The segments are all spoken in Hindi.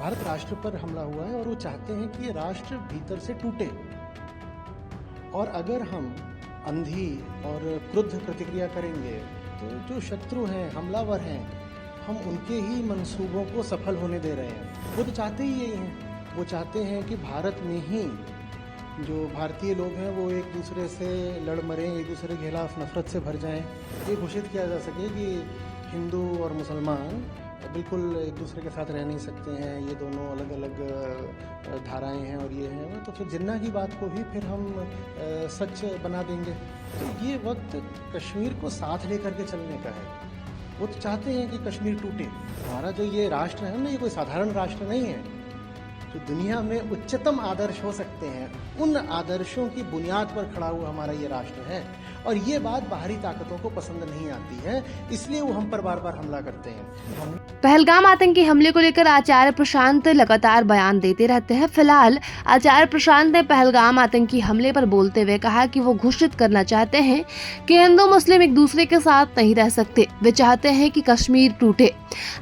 भारत राष्ट्र पर हमला हुआ है और वो चाहते हैं कि ये राष्ट्र भीतर से टूटे। और अगर हम अंधी और क्रुद्ध प्रतिक्रिया करेंगे तो जो शत्रु हैं, हमलावर हैं, हम उनके ही मंसूबों को सफल होने दे रहे हैं। वो तो चाहते ही यही हैं। वो चाहते हैं कि भारत में ही जो भारतीय लोग हैं वो एक दूसरे से लड़ मरें, एक दूसरे के खिलाफ नफरत से भर जाएं। ये घोषित किया जा सके कि हिंदू और मुसलमान बिल्कुल एक दूसरे के साथ रह नहीं सकते हैं, ये दोनों अलग अलग धाराएं हैं और ये हैं। तो फिर जिन्ना की बात को भी फिर हम सच बना देंगे। तो ये वक्त कश्मीर को साथ लेकर के चलने का है। वो तो चाहते हैं कि कश्मीर टूटे। हमारा जो ये राष्ट्र है ना, ये कोई साधारण राष्ट्र नहीं है। जो दुनिया में उच्चतम आदर्श हो सकते हैं, उन आदर्शों की बुनियाद पर खड़ा हुआ हमारा ये राष्ट्र है। और ये बात बाहरी ताकतों को पसंद नहीं आती है, इसलिए वो हम पर बार बार हमला करते हैं। पहलगाम आतंकी हमले को लेकर आचार्य प्रशांत लगातार बयान देते रहते हैं। फिलहाल आचार्य प्रशांत ने पहलगाम आतंकी हमले पर बोलते हुए कहा कि वो घोषित करना चाहते हैं कि हिंदू मुस्लिम एक दूसरे के साथ नहीं रह सकते। वे चाहते हैं कि कश्मीर टूटे।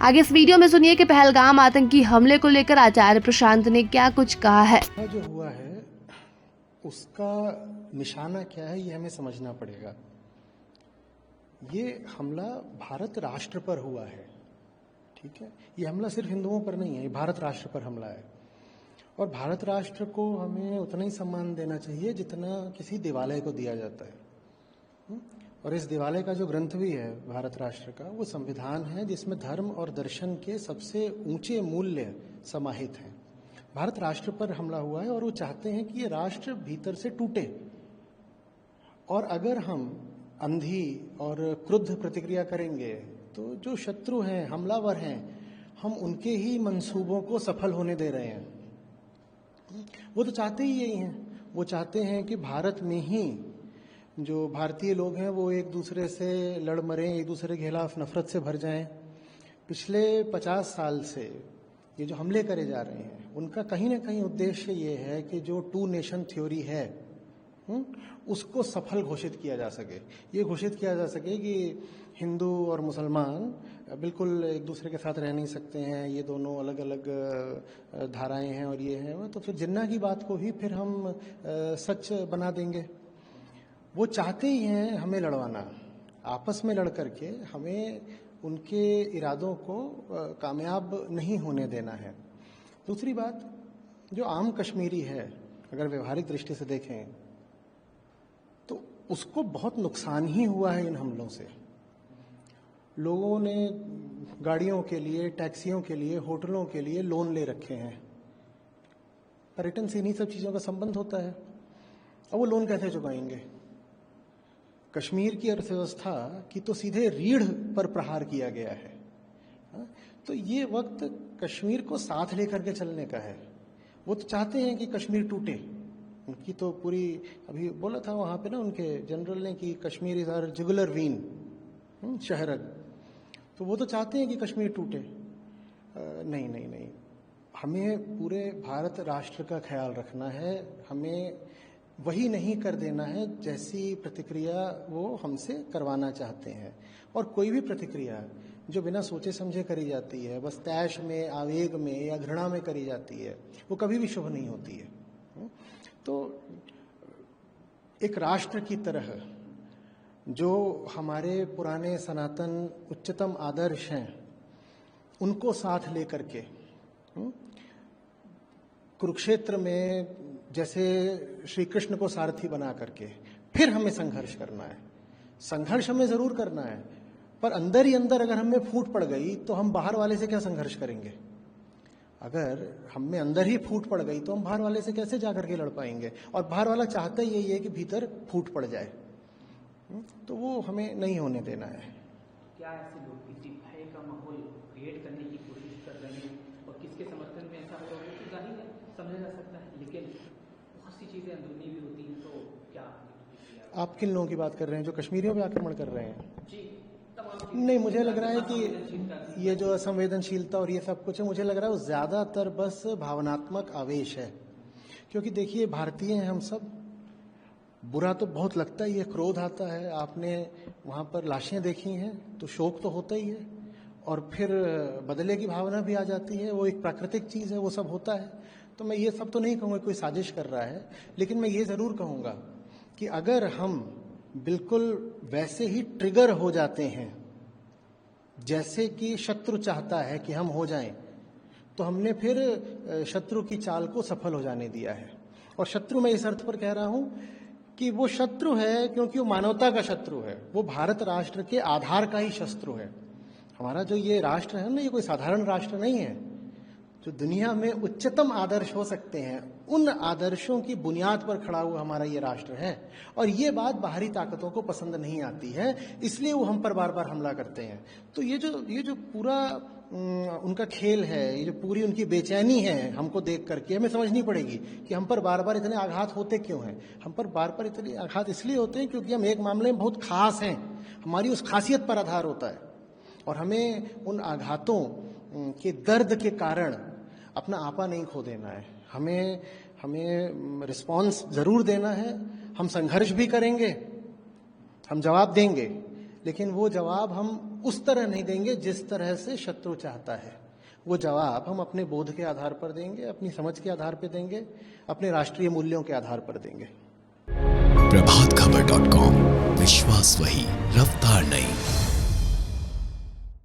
आगे इस वीडियो में सुनिए कि पहलगाम आतंकी हमले को लेकर आचार्य प्रशांत ने क्या कुछ कहा है। जो हुआ है उसका निशाना क्या है, ये हमें समझना पड़ेगा। ये हमला भारत राष्ट्र पर हुआ है, ठीक है। ये हमला सिर्फ हिंदुओं पर नहीं है, ये भारत राष्ट्र पर हमला है। और भारत राष्ट्र को हमें उतना ही सम्मान देना चाहिए जितना किसी देवालय को दिया जाता है। और इस देवालय का जो ग्रंथ भी है भारत राष्ट्र का, वो संविधान है जिसमें धर्म और दर्शन के सबसे ऊंचे मूल्य समाहित हैं। भारत राष्ट्र पर हमला हुआ है और वो चाहते हैं कि ये राष्ट्र भीतर से टूटे। और अगर हम अंधी और क्रुद्ध प्रतिक्रिया करेंगे तो जो शत्रु हैं, हमलावर हैं, हम उनके ही मंसूबों को सफल होने दे रहे हैं। वो तो चाहते ही यही हैं। वो चाहते हैं कि भारत में ही जो भारतीय लोग हैं वो एक दूसरे से लड़ मरें, एक दूसरे के खिलाफ नफरत से भर जाएं। पिछले 50 साल से ये जो हमले करे जा रहे हैं, उनका कहीं ना कहीं उद्देश्य ये है कि जो 2 नेशन थ्योरी है उसको सफल घोषित किया जा सके। ये घोषित किया जा सके कि हिंदू और मुसलमान बिल्कुल एक दूसरे के साथ रह नहीं सकते हैं, ये दोनों अलग अलग धाराएं हैं और ये हैं। तो फिर जिन्ना की बात को भी फिर हम सच बना देंगे। वो चाहते ही हैं हमें लड़वाना, आपस में लड़ करके हमें उनके इरादों को कामयाब नहीं होने देना है। दूसरी बात, जो आम कश्मीरी है, अगर व्यवहारिक दृष्टि से देखें तो उसको बहुत नुकसान ही हुआ है इन हमलों से। लोगों ने गाड़ियों के लिए, टैक्सियों के लिए, होटलों के लिए लोन ले रखे हैं। पर्यटन से इन्हीं सब चीज़ों का संबंध होता है। अब वो लोन कैसे चुकाएंगे? कश्मीर की अर्थव्यवस्था की तो सीधे रीढ़ पर प्रहार किया गया है। तो ये वक्त कश्मीर को साथ लेकर के चलने का है। वो तो चाहते हैं कि कश्मीर टूटे। उनकी तो पूरी, अभी बोला था वहां पे ना उनके जनरल ने कि Kashmir is our jugular vein, शहरग। तो वो तो चाहते हैं कि कश्मीर टूटे। नहीं नहीं नहीं, हमें पूरे भारत राष्ट्र का ख्याल रखना है। हमें वही नहीं कर देना है जैसी प्रतिक्रिया वो हमसे करवाना चाहते हैं। और कोई भी प्रतिक्रिया जो बिना सोचे समझे करी जाती है, बस तैश में, आवेग में या घृणा में करी जाती है, वो कभी भी शुभ नहीं होती है। तो एक राष्ट्र की तरह जो हमारे पुराने सनातन उच्चतम आदर्श हैं, उनको साथ लेकर के कुरुक्षेत्र में जैसे श्री कृष्ण को सारथी बना करके फिर हमें संघर्ष करना है। संघर्ष हमें जरूर करना है, पर अंदर ही अंदर अगर हमें फूट पड़ गई तो हम बाहर वाले से क्या संघर्ष करेंगे? अगर हम में अंदर ही फूट पड़ गई तो हम बाहर वाले से कैसे जाकर के लड़ पाएंगे? और बाहर वाला चाहता ही यही है कि भीतर फूट पड़ जाए। तो वो हमें नहीं होने देना है। क्या ऐसे लोग किसी भय का माहौल क्रिएट करने की कोशिश कर रहे हैं और किसके समर्थन में ऐसा हो रहा है, तो जाहिर है समझा जा सकता है, लेकिन बहुत सी चीजें अंदरूनी भी होती हैं। तो क्या आप किन लोगों की बात कर रहे हैं जो कश्मीरियों पे आक्रमण कर रहे हैं? जी, नहीं, मुझे लग रहा है कि ये जो असंवेदनशीलता और ये सब कुछ है, मुझे लग रहा है वो ज्यादातर बस भावनात्मक आवेश है। क्योंकि देखिए, भारतीय हैं हम सब, बुरा तो बहुत लगता ही है, क्रोध आता है। आपने वहां पर लाशें देखी हैं तो शोक तो होता ही है। और फिर बदले की भावना भी आ जाती है। वो एक प्राकृतिक चीज़ है, वो सब होता है। तो मैं ये सब तो नहीं कहूँगा कोई साजिश कर रहा है, लेकिन मैं ये ज़रूर कहूँगा कि अगर हम बिल्कुल वैसे ही ट्रिगर हो जाते हैं जैसे कि शत्रु चाहता है कि हम हो जाएं, तो हमने फिर शत्रु की चाल को सफल हो जाने दिया है। और शत्रु मैं इस अर्थ पर कह रहा हूं कि वो शत्रु है क्योंकि वो मानवता का शत्रु है, वो भारत राष्ट्र के आधार का ही शत्रु है। हमारा जो ये राष्ट्र है ना, ये कोई साधारण राष्ट्र नहीं है। जो दुनिया में उच्चतम आदर्श हो सकते हैं, उन आदर्शों की बुनियाद पर खड़ा हुआ हमारा ये राष्ट्र है। और ये बात बाहरी ताकतों को पसंद नहीं आती है, इसलिए वो हम पर बार बार हमला करते हैं। तो ये जो पूरा उनका खेल है, ये जो पूरी उनकी बेचैनी है हमको देख करके, हमें समझनी पड़ेगी कि हम पर बार बार इतने आघात होते क्यों हैं। हम पर बार बार इतने आघात इसलिए होते हैं क्योंकि हम एक मामले में बहुत खास हैं, हमारी उस खासियत पर आधार होता है। और हमें उन आघातों के दर्द के कारण अपना आपा नहीं खो देना है। हमें रिस्पॉन्स जरूर देना है, हम संघर्ष भी करेंगे, हम जवाब देंगे, लेकिन वो जवाब हम उस तरह नहीं देंगे जिस तरह से शत्रु चाहता है। वो जवाब हम अपने बोध के आधार पर देंगे, अपनी समझ के आधार पर देंगे, अपने राष्ट्रीय मूल्यों के आधार पर देंगे। प्रभातखबर.com, विश्वास वही, रफ्तार नहीं।